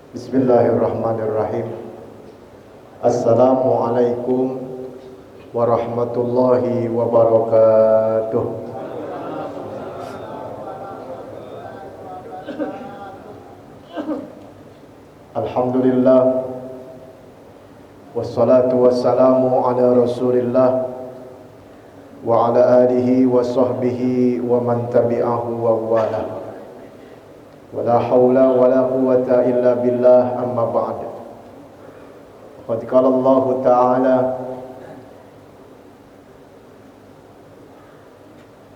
Bismillahirrahmanirrahim. Assalamualaikum warahmatullahi wabarakatuh. Alhamdulillah, wassalatu wassalamu ala Rasulillah wa ala alihi wa sahbihi wa man tabi'ahu wa wala. Wala hawla wala quwwata illa billah, amma ba'd. Qad qala Allah Ta'ala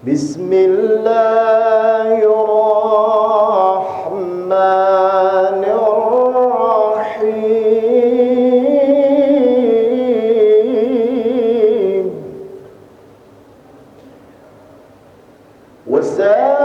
Bismillahirrahmanirrahim. Wasari'u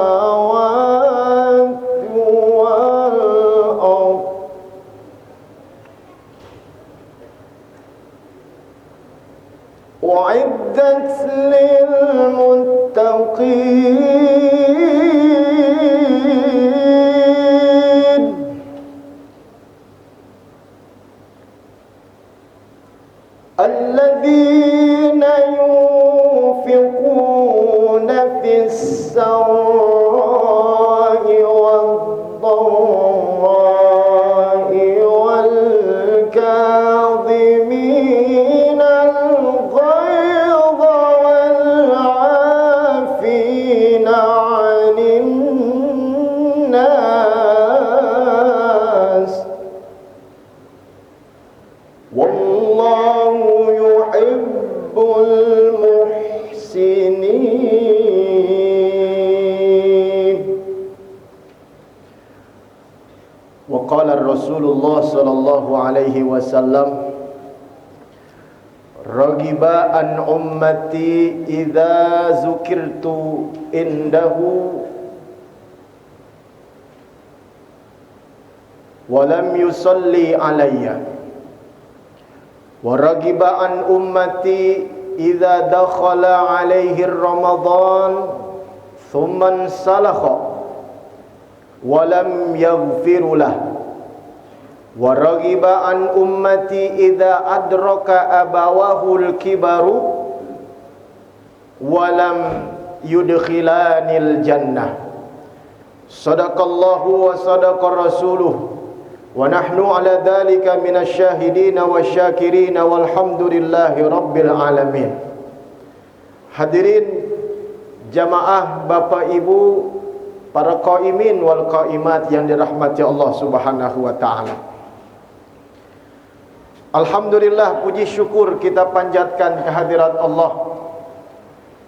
السماوات والأرض أعدت للمتقين الذين ينفقون في السراء والضراء والكاظمين الغيظ والعافين عن الناس والله يحب المحسنين. وقال الرسول الله صلى الله عليه وسلم رغب عن أمتي إذا ذكرت عنده ولم يصلي علي ورغب عن أمتي إذا دخل عليه رمضان ثم انسلخ ولم يغفر له ورغب عن أمتي إذا أدرك أبواه الكبر ولم يدخلان الجنة. صدق الله وصدق رسوله ونحن على ذلك من الشاهدين والشاكرين والحمد لله رب العالمين. Hadirin jamaah, Bapak Ibu, para qaimin wal qaimat yang dirahmati Allah Subhanahu wa taala. Alhamdulillah, puji syukur kita panjatkan kehadirat Allah.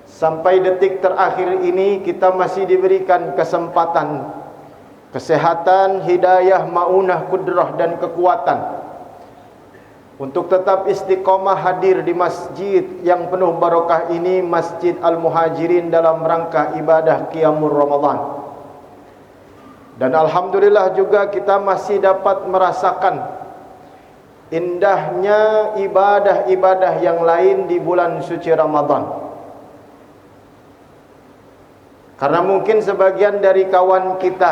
Sampai detik terakhir ini kita masih diberikan kesempatan, kesehatan, hidayah, maunah, kudrah dan kekuatan untuk tetap istiqomah hadir di masjid yang penuh barakah ini, Masjid Al-Muhajirin, dalam rangka ibadah Qiyamul Ramadan. Dan alhamdulillah juga kita masih dapat merasakan indahnya ibadah-ibadah yang lain di bulan suci Ramadan. Karena mungkin sebagian dari kawan kita,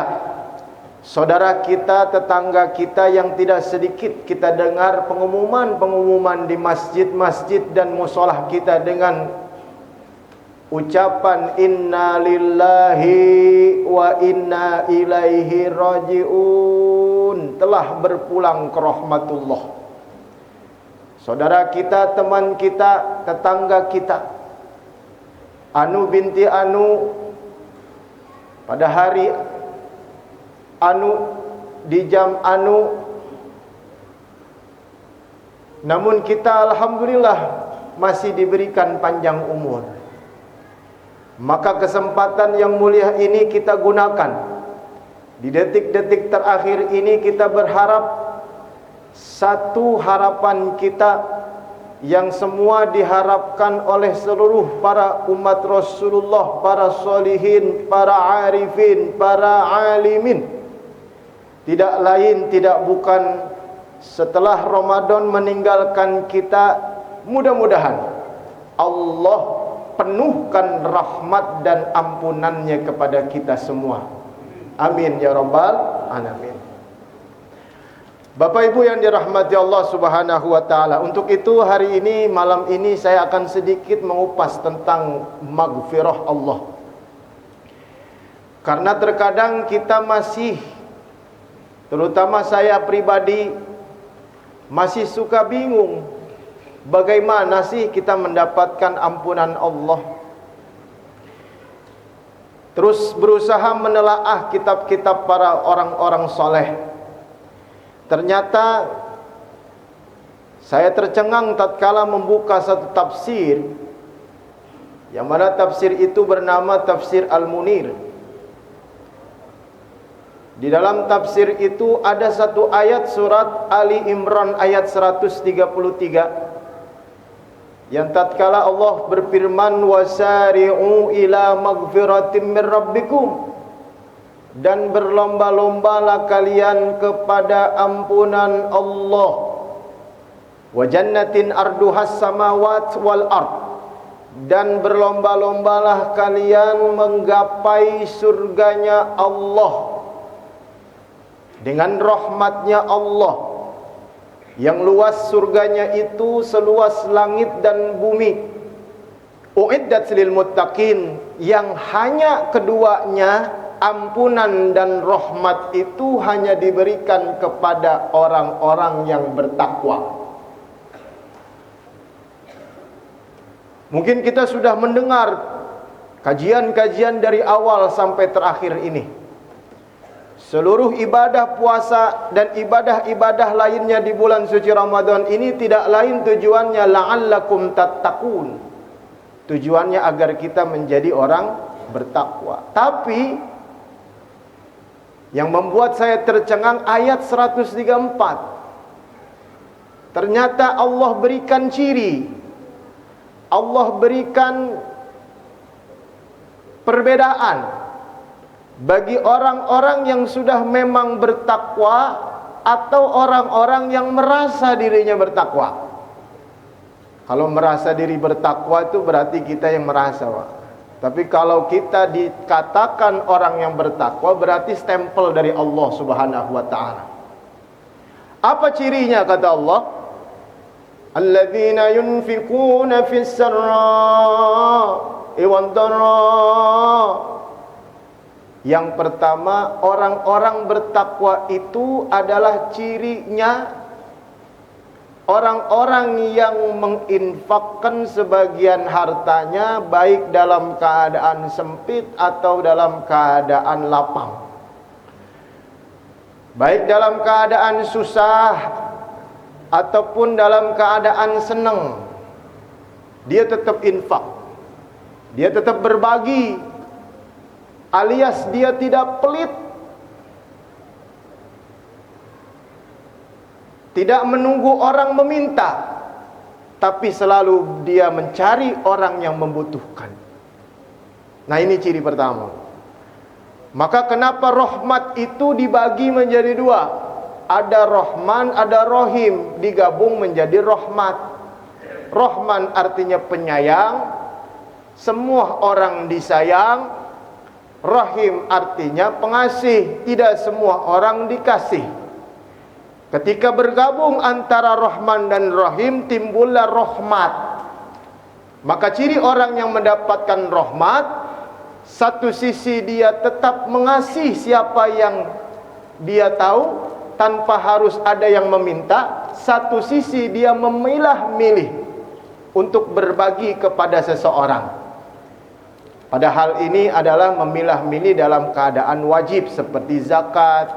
saudara kita, tetangga kita yang tidak sedikit kita dengar pengumuman-pengumuman di masjid-masjid dan musholah kita dengan ucapan inna lillahi wa inna ilaihi raji'un, telah berpulang ke rahmatullah. Saudara kita, teman kita, tetangga kita, Anu binti Anu, pada hari Anu, di jam Anu, namun kita alhamdulillah masih diberikan panjang umur. Maka kesempatan yang mulia ini kita gunakan. Di detik-detik terakhir ini kita berharap, satu harapan kita yang semua diharapkan oleh seluruh para umat Rasulullah, para solihin, para arifin, para alimin. Tidak lain, tidak bukan setelah Ramadan meninggalkan kita, mudah-mudahan Allah penuhkan rahmat dan ampunannya kepada kita semua. Amin ya rabbal alamin. Bapak Ibu yang dirahmati Allah Subhanahu wa taala, untuk itu hari ini, malam ini saya akan sedikit mengupas tentang maghfirah Allah. Karena terkadang kita masih, terutama saya pribadi, masih suka bingung bagaimana sih kita mendapatkan ampunan Allah. Terus berusaha menelaah kitab-kitab para orang-orang soleh. Ternyata saya tercengang tatkala membuka satu tafsir, yang mana tafsir itu bernama Tafsir Al-Munir. Di dalam tafsir itu ada satu ayat surat Ali Imran ayat 133, yang tatkala Allah berfirman, wasari'u ila maghfiratin min rabbikum, dan berlomba-lombalah kalian kepada ampunan Allah, wa jannatin arduhas samawat wal ard, dan berlomba-lombalah kalian menggapai surganya Allah dengan rahmatnya Allah, yang luas surganya itu seluas langit dan bumi. Uiddat lil muttaqin, yang hanya keduanya, ampunan dan rahmat itu, hanya diberikan kepada orang-orang yang bertakwa. Mungkin kita sudah mendengar kajian-kajian dari awal sampai terakhir ini. Seluruh ibadah puasa dan ibadah-ibadah lainnya di bulan suci Ramadan ini tidak lain tujuannya la'allakum tattaqun. Tujuannya agar kita menjadi orang bertakwa. Tapi yang membuat saya tercengang ayat 134. Ternyata Allah berikan ciri, Allah berikan perbedaan bagi orang-orang yang sudah memang bertakwa atau orang-orang yang merasa dirinya bertakwa. Kalau merasa diri bertakwa itu berarti kita yang merasa, Pak. Tapi kalau kita dikatakan orang yang bertakwa, berarti stempel dari Allah Subhanahu wa taala. Apa cirinya kata Allah? Alladzina yunfiquna fis sarra'i wad dharra. Yang pertama, orang-orang bertakwa itu adalah cirinya orang-orang yang menginfakkan sebagian hartanya, baik dalam keadaan sempit atau dalam keadaan lapang, baik dalam keadaan susah ataupun dalam keadaan senang. Dia tetap infak, dia tetap berbagi, alias dia tidak pelit, tidak menunggu orang meminta, tapi selalu dia mencari orang yang membutuhkan. Nah, ini ciri pertama. Maka kenapa rahmat itu dibagi menjadi dua? Ada Rahman, ada Rahim, digabung menjadi rahmat. Rahman artinya penyayang, semua orang disayang. Rahim artinya pengasih, tidak semua orang dikasih. Ketika bergabung antara Rahman dan Rahim, timbullah rahmat. Maka ciri orang yang mendapatkan rahmat, satu sisi dia tetap mengasihi siapa yang dia tahu tanpa harus ada yang meminta. Satu sisi dia memilah-milih untuk berbagi kepada seseorang. Padahal ini adalah memilah-milih dalam keadaan wajib seperti zakat,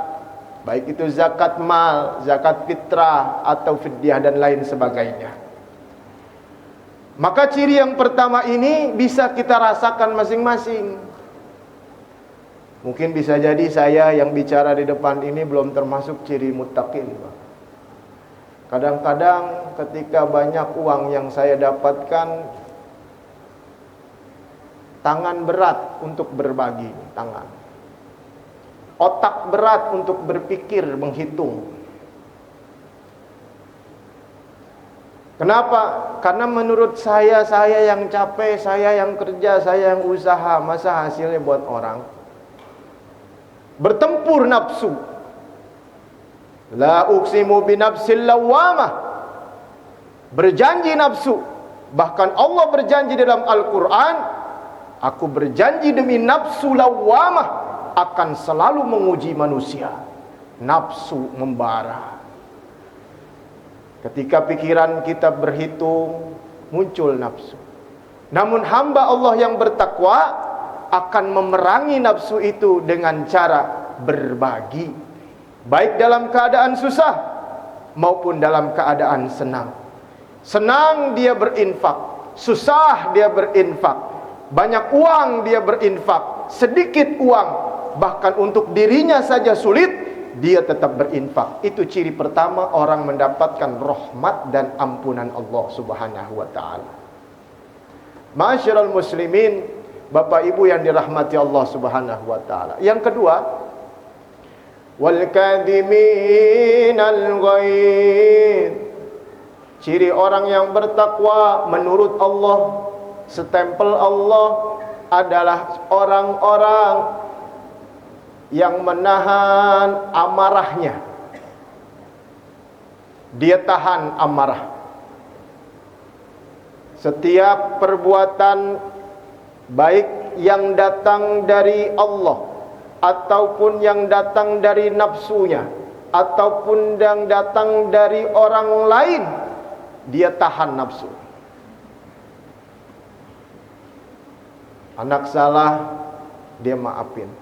baik itu zakat mal, zakat fitrah atau fidyah dan lain sebagainya. Maka ciri yang pertama ini bisa kita rasakan masing-masing. Mungkin bisa jadi saya yang bicara di depan ini belum termasuk ciri muttaqin, Pak. Kadang-kadang ketika banyak uang yang saya dapatkan, tangan berat untuk berbagi, tangan. Otak berat untuk berpikir, menghitung. Kenapa? Karena menurut saya yang capek, saya yang kerja, saya yang usaha, masa hasilnya buat orang? Bertempur nafsu. La uqsimu binafsil lawamah. Berjanji nafsu. Bahkan Allah berjanji dalam Al-Quran, aku berjanji demi nafsu lawamah akan selalu menguji manusia. Nafsu membara. Ketika pikiran kita berhitung, muncul nafsu. Namun hamba Allah yang bertakwa akan memerangi nafsu itu dengan cara berbagi, baik dalam keadaan susah maupun dalam keadaan senang. Senang dia berinfak, susah dia berinfak, banyak uang dia berinfak, sedikit uang, bahkan untuk dirinya saja sulit, dia tetap berinfak. Itu ciri pertama orang mendapatkan rahmat dan ampunan Allah Subhanahu wa taala. Ma'asyiral muslimin, Bapak Ibu yang dirahmati Allah Subhanahu wa taala. Yang kedua, wal kadhiminal ghaidh. Ciri orang yang bertakwa menurut Allah, setempel Allah, adalah orang-orang yang menahan amarahnya. Dia tahan amarah. Setiap perbuatan baik yang datang dari Allah ataupun yang datang dari nafsunya ataupun yang datang dari orang lain, dia tahan nafsu. Anak salah, dia maafin.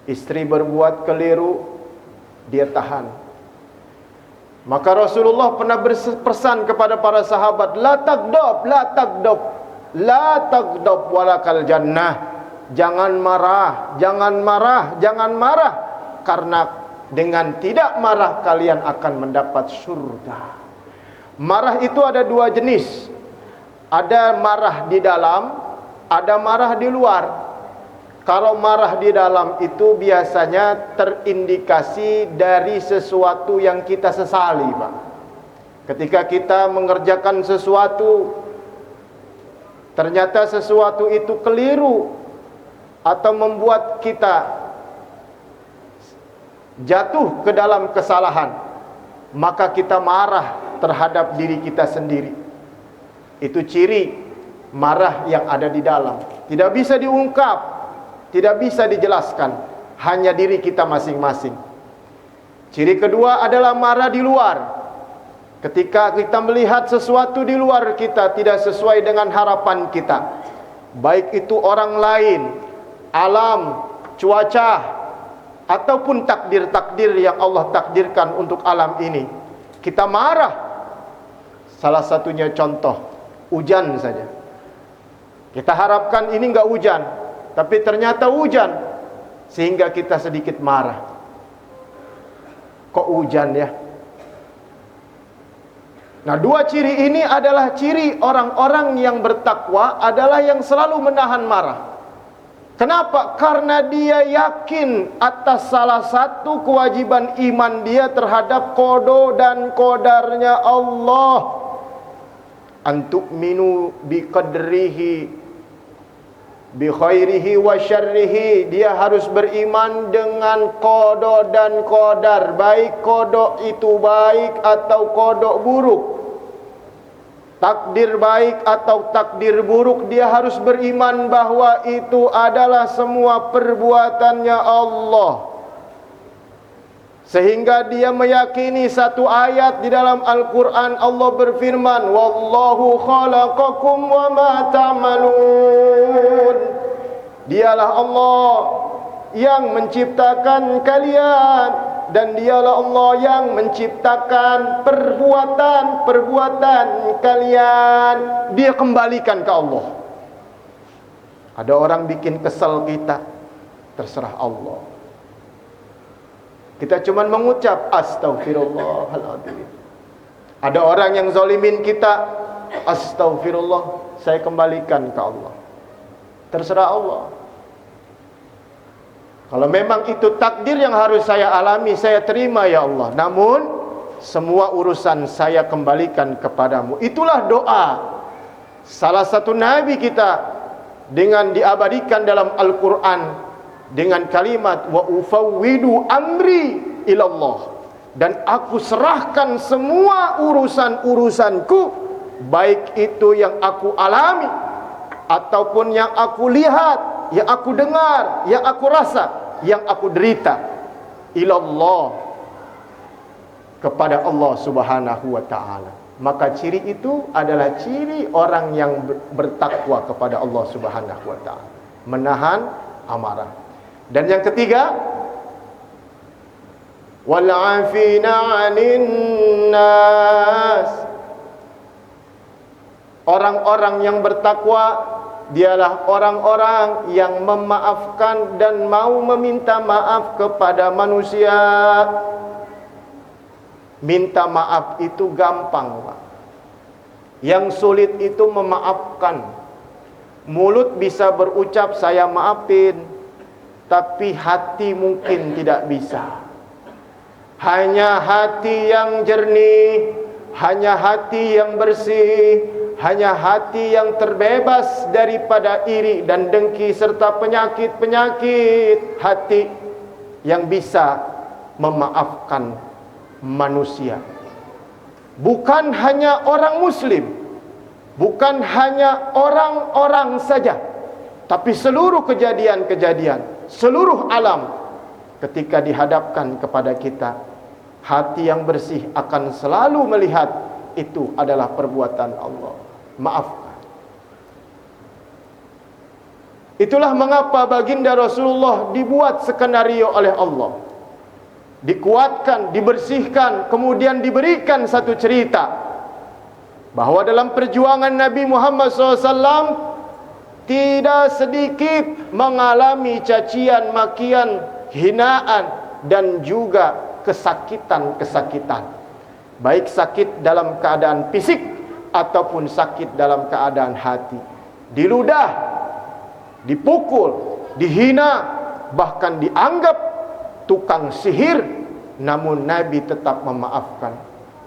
Istri berbuat keliru, dia tahan. Maka Rasulullah pernah berpesan kepada para sahabat, la taghdab, la taghdab, la taghdab walakal jannah. Jangan marah, jangan marah, jangan marah, karena dengan tidak marah kalian akan mendapat surga. Marah itu ada dua jenis. Ada marah di dalam, ada marah di luar. Kalau marah di dalam itu biasanya terindikasi dari sesuatu yang kita sesali, Pak. Ketika kita mengerjakan sesuatu, ternyata sesuatu itu keliru atau membuat kita jatuh ke dalam kesalahan, maka kita marah terhadap diri kita sendiri. Itu ciri marah yang ada di dalam. Tidak bisa diungkap, tidak bisa dijelaskan, hanya diri kita masing-masing. Ciri kedua adalah marah di luar. Ketika kita melihat sesuatu di luar kita tidak sesuai dengan harapan kita, baik itu orang lain, alam, cuaca, ataupun takdir-takdir yang Allah takdirkan untuk alam ini, kita marah. Salah satunya contoh, hujan saja. Kita harapkan ini enggak hujan, tapi ternyata hujan, sehingga kita sedikit marah. Kok hujan ya? Nah, dua ciri ini adalah ciri orang-orang yang bertakwa, adalah yang selalu menahan marah. Kenapa? Karena dia yakin atas salah satu kewajiban iman dia terhadap qada dan qadarnya Allah. Antu'minu biqadrihi bi khairihi wa syarrihi. Dia harus beriman dengan qada dan qadar, baik qada itu baik atau qada buruk, takdir baik atau takdir buruk, dia harus beriman bahwa itu adalah semua perbuatannya Allah. Sehingga dia meyakini satu ayat di dalam Al-Quran, Allah berfirman, wallahu khalaqakum wa ma ta'malun. Dialah Allah yang menciptakan kalian, dan dialah Allah yang menciptakan perbuatan-perbuatan kalian. Dia kembalikan ke Allah. Ada orang bikin kesal kita, terserah Allah. Kita cuma mengucap astaghfirullahaladzim, Ada orang yang zalimin kita, astagfirullah, saya kembalikan ke Allah. Terserah Allah. Kalau memang itu takdir yang harus saya alami, saya terima ya Allah. Namun semua urusan saya kembalikan kepadamu. Itulah doa salah satu nabi kita dengan diabadikan dalam Al-Quran dengan kalimat wa ufawwidu amri ilallah, dan aku serahkan semua urusan-urusanku, baik itu yang aku alami ataupun yang aku lihat, yang aku dengar, yang aku rasa, yang aku derita, ilallah, kepada Allah Subhanahu wa ta'ala. Maka ciri itu adalah ciri orang yang bertakwa kepada Allah Subhanahu wa ta'ala, menahan amarah. Dan yang ketiga, wal 'afina 'anil nas. Orang-orang yang bertakwa dialah orang-orang yang memaafkan dan mau meminta maaf kepada manusia. Minta maaf itu gampang, Pak. Yang sulit itu memaafkan. Mulut bisa berucap saya maafin, tapi hati mungkin tidak bisa. Hanya hati yang jernih, hanya hati yang bersih, hanya hati yang terbebas daripada iri dan dengki serta penyakit-penyakit hati yang bisa memaafkan manusia. Bukan hanya orang muslim, bukan hanya orang-orang saja, tapi seluruh kejadian-kejadian, seluruh alam ketika dihadapkan kepada kita, hati yang bersih akan selalu melihat itu adalah perbuatan Allah. Maafkan. Itulah mengapa baginda Rasulullah dibuat skenario oleh Allah, dikuatkan, dibersihkan, kemudian diberikan satu cerita bahwa dalam perjuangan Nabi Muhammad SAW tidak sedikit mengalami cacian, makian, hinaan, dan juga kesakitan-kesakitan, baik sakit dalam keadaan fisik ataupun sakit dalam keadaan hati. Diludah, dipukul, dihina, bahkan dianggap tukang sihir, namun Nabi tetap memaafkan.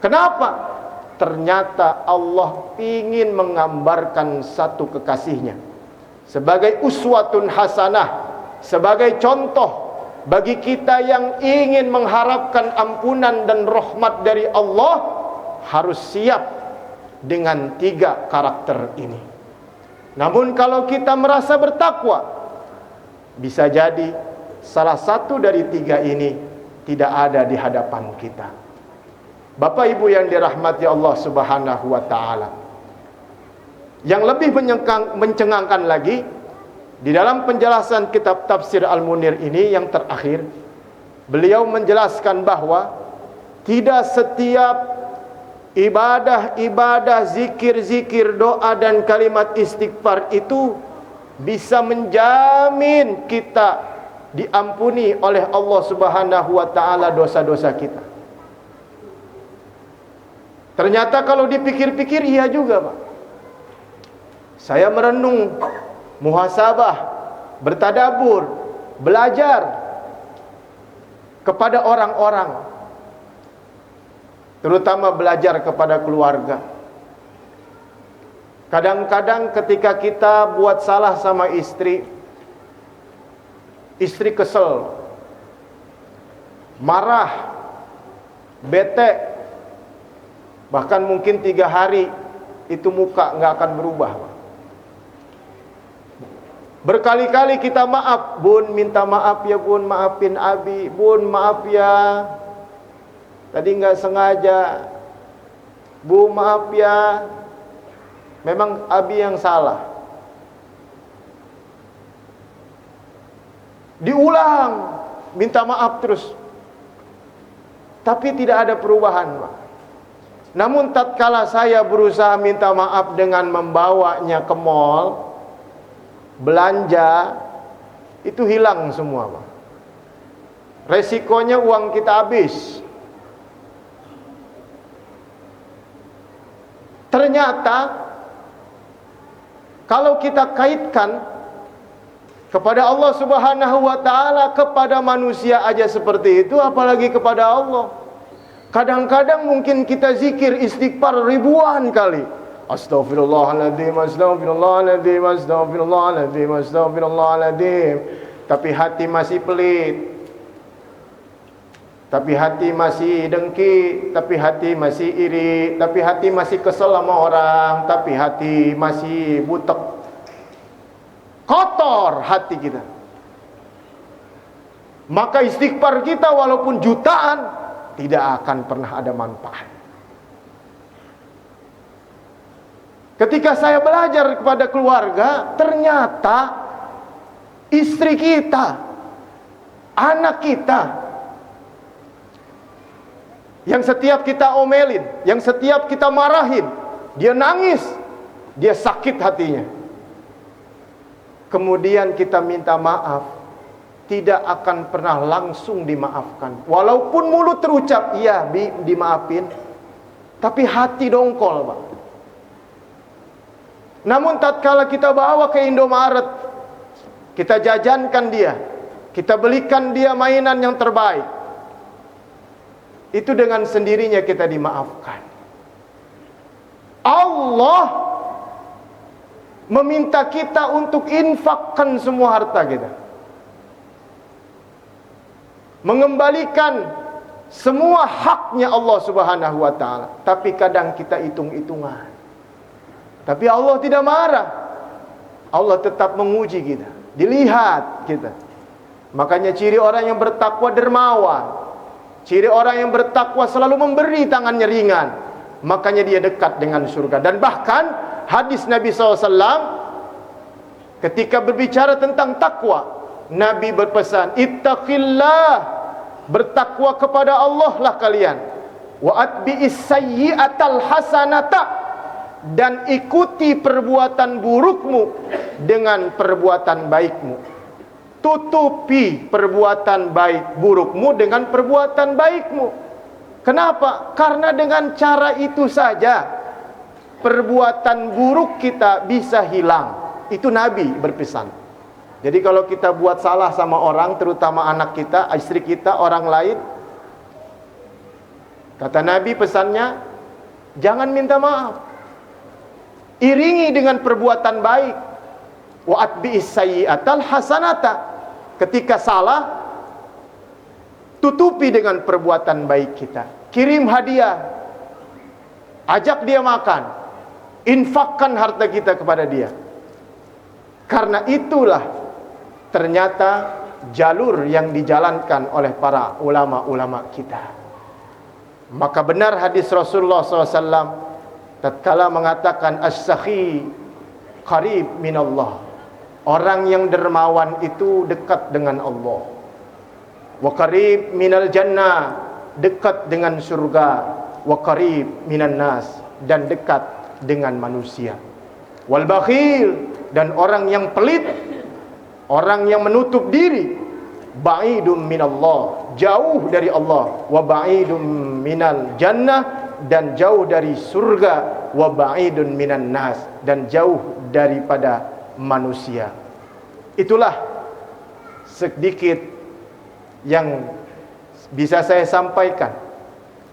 Kenapa? Ternyata Allah ingin menggambarkan satu kekasihnya sebagai uswatun hasanah, sebagai contoh bagi kita yang ingin mengharapkan ampunan dan rahmat dari Allah, harus siap dengan 3 karakter ini. Namun kalau kita merasa bertakwa, bisa jadi salah satu dari 3 ini tidak ada di hadapan kita. Bapak Ibu yang dirahmati Allah Subhanahu wa ta'ala, yang lebih mencengangkan lagi, di dalam penjelasan kitab tafsir Al-Munir ini yang terakhir, beliau menjelaskan bahwa tidak setiap ibadah-ibadah, zikir-zikir, doa dan kalimat istighfar itu bisa menjamin kita diampuni oleh Allah Subhanahu wa ta'ala dosa-dosa kita. Ternyata kalau dipikir-pikir iya juga, Pak. Saya merenung, muhasabah, bertadabur, belajar kepada orang-orang, terutama belajar kepada keluarga. Kadang-kadang ketika kita buat salah sama istri, istri kesel, marah, bete, bahkan mungkin 3 hari itu muka nggak akan berubah. Berkali-kali kita maaf, Bun, minta maaf ya Bun, maafin Abi, Bun, maaf ya, tadi nggak sengaja, Bu, maaf ya, memang Abi yang salah. Diulang, minta maaf terus, tapi tidak ada perubahan, Pak. Namun tatkala saya berusaha minta maaf dengan membawanya ke mall, belanja, itu hilang semua, Pak. Resikonya uang kita habis. Ternyata kalau kita kaitkan kepada Allah Subhanahu wa taala, kepada manusia aja seperti itu, apalagi kepada Allah. Kadang-kadang mungkin kita zikir istighfar ribuan kali. Astaghfirullahaladzim, astaghfirullahaladzim, astaghfirullahaladzim, astaghfirullahaladzim. Tapi hati masih pelit, tapi hati masih dengki, tapi hati masih iri, tapi hati masih kesel sama orang, tapi hati masih butek. Kotor hati kita. Maka istighfar kita walaupun jutaan tidak akan pernah ada manfaat. Ketika saya belajar kepada keluarga, ternyata istri kita, anak kita, yang setiap kita omelin, yang setiap kita marahin, dia nangis, dia sakit hatinya. Kemudian kita minta maaf, tidak akan pernah langsung dimaafkan. Walaupun mulut terucap, iya Bi, dimaafin, tapi hati dongkol, Pak. Namun tatkala kita bawa ke Indomaret, kita jajankan dia, kita belikan dia mainan yang terbaik, itu dengan sendirinya kita dimaafkan. Allah meminta kita untuk infakkan semua harta kita, mengembalikan semua haknya Allah Subhanahu wa taala. Tapi kadang kita hitung-hitungan. Tapi Allah tidak marah. Allah tetap menguji kita, dilihat kita. Makanya ciri orang yang bertakwa dermawan. Ciri orang yang bertakwa selalu memberi, tangannya ringan. Makanya dia dekat dengan surga. Dan bahkan hadis Nabi SAW ketika berbicara tentang takwa, Nabi berpesan, ittaqillah, bertakwa kepada Allah lah kalian. Wa atbi'is sayyi'atal hasanata, dan ikuti perbuatan burukmu dengan perbuatan baikmu. Tutupi perbuatan baik burukmu dengan perbuatan baikmu. Kenapa? Karena dengan cara itu saja perbuatan buruk kita bisa hilang. Itu Nabi berpesan. Jadi kalau kita buat salah sama orang, terutama anak kita, istri kita, orang lain, kata Nabi pesannya, jangan minta maaf, iringi dengan perbuatan baik. Wa atbi'is sayyi'atal hasanata, ketika salah, tutupi dengan perbuatan baik kita. Kirim hadiah, ajak dia makan, infakkan harta kita kepada dia. Karena itulah ternyata jalur yang dijalankan oleh para ulama-ulama kita. Maka benar hadis Rasulullah SAW tatkala mengatakan as-sakhi qarib minallah, orang yang dermawan itu dekat dengan Allah. Wa qarib minal jannah, dekat dengan surga. Wa qarib minan nas, dan dekat dengan manusia. Wal bakhil, dan orang yang pelit, orang yang menutup diri, ba'idum minallah, jauh dari Allah. Wa ba'idum minal jannah, dan jauh dari surga. Wa ba'idun minan nas, dan jauh daripada manusia. Itulah sedikit yang bisa saya sampaikan,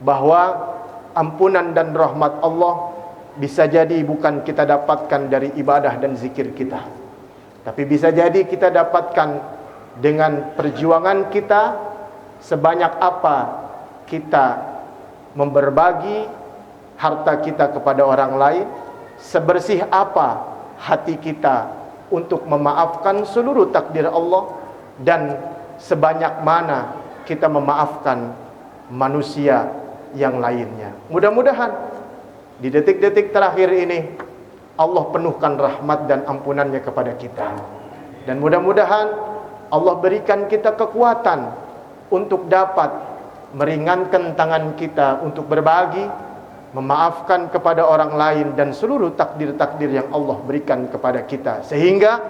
bahwa ampunan dan rahmat Allah bisa jadi bukan kita dapatkan dari ibadah dan zikir kita, tapi bisa jadi kita dapatkan dengan perjuangan kita. Sebanyak apa kita memberbagi harta kita kepada orang lain, sebersih apa hati kita untuk memaafkan seluruh takdir Allah, dan sebanyak mana kita memaafkan manusia yang lainnya. Mudah-mudahan di detik-detik terakhir ini Allah penuhkan rahmat dan ampunannya kepada kita, dan mudah-mudahan Allah berikan kita kekuatan untuk dapat meringankan tangan kita untuk berbagi, memaafkan kepada orang lain, dan seluruh takdir-takdir yang Allah berikan kepada kita, sehingga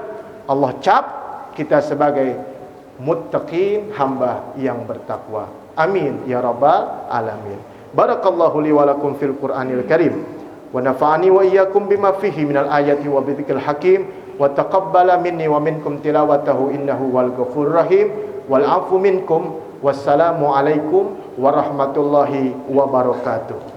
Allah cap kita sebagai muttaqin, hamba yang bertakwa. Amin ya rabbal alamin. Barakallahu li wa lakum fil Qur'anil Karim, wa nafa'ani wa iyyakum bima fihi minal ayati wa bidzikril hakim wa taqabbala minni wa minkum tilawatahu innahu wal ghafurur rahim wal 'afu minkum. Wassalamu alaikum warahmatullahi wabarakatuh.